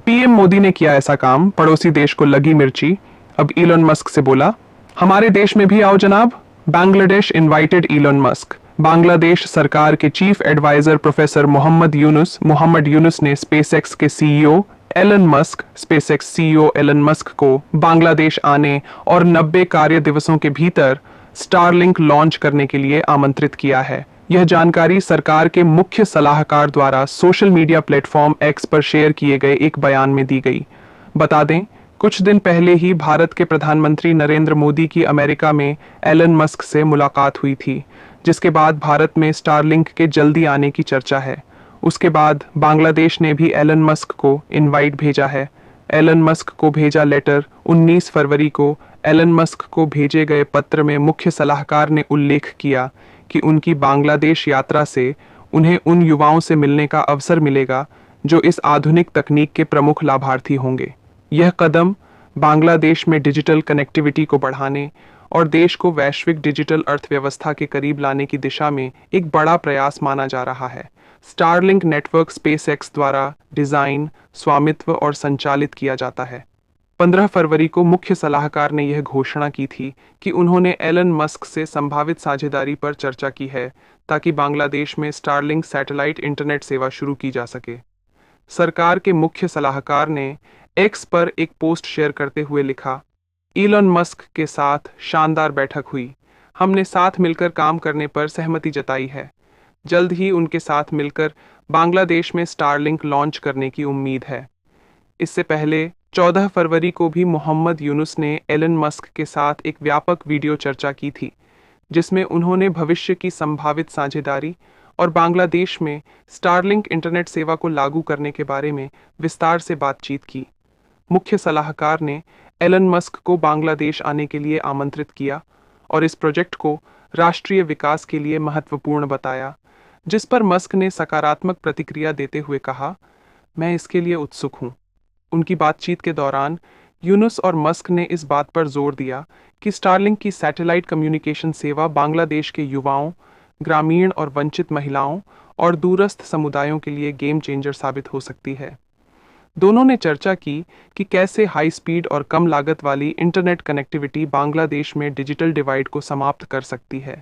PM Modi ने किया ऐसा काम, पड़ोसी देश को लगी मिर्ची। अब इलोन मस्क से बोला, हमारे देश में भी आओ जनाब। Bangladesh invited Elon Musk. Bangladesh सरकार के chief adviser professor Mohammad Yunus ने स्पेसएक्स के सीईओ एलन मस्क को बांग्लादेश आने और 90 कार्य दिवसों के भीतर स्टारलिंक लॉन्च करने के लिए आमंत्रित किया है। यह जानकारी सरकार के मुख्य सलाहकार द्वारा सोशल मीडिया प्लेटफॉर्म एक्स पर शेयर किए गए एक बयान में दी गई। बता दें, कुछ दिन पहले ही भारत के प्रधानमंत्री नरेंद्र मोदी की अमेरिका में एलन मस्क से मुलाकात हुई थी, जिसके बाद भारत में स्टारलिंक के जल्दी आने की चर्चा है। उसके बाद बांग्लादेश ने भी एलन मस्क को इनवाइट भेजा है। एलन मस्क को भेजा लेटर। 19 फरवरी को एलन मस्क को भेजे गए पत्र में मुख्य सलाहकार ने उल्लेख किया कि उनकी बांग्लादेश यात्रा से उन्हें उन युवाओं से मिलने का अवसर मिलेगा जो इस आधुनिक तकनीक के प्रमुख लाभार्थी होंगे। यह कदम बांग्लादेश में डिजिटल कनेक्टिविटी को बढ़ाने और देश को वैश्विक डिजिटल अर्थव्यवस्था के करीब लाने की दिशा में एक बड़ा प्रयास माना जा रहा है। स्टारलिंक नेटवर्क स्पेसएक्स द्वारा डिजाइन, स्वामित्व और संचालित किया जाता है। 15 फरवरी को मुख्य सलाहकार ने यह घोषणा की थी कि उन्होंने एलन मस्क से संभावित साझेदारी पर चर्चा की है ताकि बांग्लादेश में स्टारलिंक सैटेलाइट इंटरनेट सेवा शुरू की जा सके। सरकार के मुख्य सलाहकार ने एक्स पर एक पोस्ट शेयर करते हुए लिखा, इलॉन मस्क के साथ शानदार बैठक हुई। हमने साथ मिलकर काम करने पर सहमति जताई है। जल्द ही उनके साथ मिलकर बांग्लादेश में स्टारलिंक लॉन्च करने की उम्मीद है। इससे पहले 14 फरवरी को भी मोहम्मद यूनुस ने एलन मस्क के साथ एक व्यापक वीडियो चर्चा की थी, जिसमें उन्होंने भविष्य की संभावित साझेदारी और बांग्लादेश में स्टारलिंक इंटरनेट सेवा को लागू करने के बारे में विस्तार से बातचीत की। मुख्य सलाहकार ने एलन मस्क को बांग्लादेश आने के लिए आमंत्रित किया और इस प्रोजेक्ट को राष्ट्रीय विकास के लिए महत्वपूर्ण बताया, जिस पर मस्क ने सकारात्मक प्रतिक्रिया देते हुए कहा, मैं इसके लिए उत्सुक हूं। उनकी बातचीत के दौरान यूनुस और मस्क ने इस बात पर जोर दिया कि स्टारलिंक की सैटेलाइट कम्युनिकेशन सेवा बांग्लादेश के युवाओं, ग्रामीण और वंचित महिलाओं और दूरस्थ समुदायों के लिए गेम चेंजर साबित हो सकती है। दोनों ने चर्चा की कि कैसे हाई स्पीड और कम लागत वाली इंटरनेट कनेक्टिविटी बांग्लादेश में डिजिटल डिवाइड को समाप्त कर सकती है।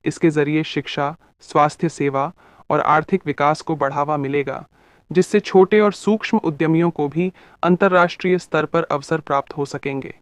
इसके जरिए शिक्षा, स्वास्थ्य सेवा और आर्थिक विकास को बढ़ावा मिलेगा, जिससे छोटे और सूक्ष्म उद्यमियों को भी अंतर्राष्ट्रीय स्तर पर अवसर प्राप्त हो सकेंगे।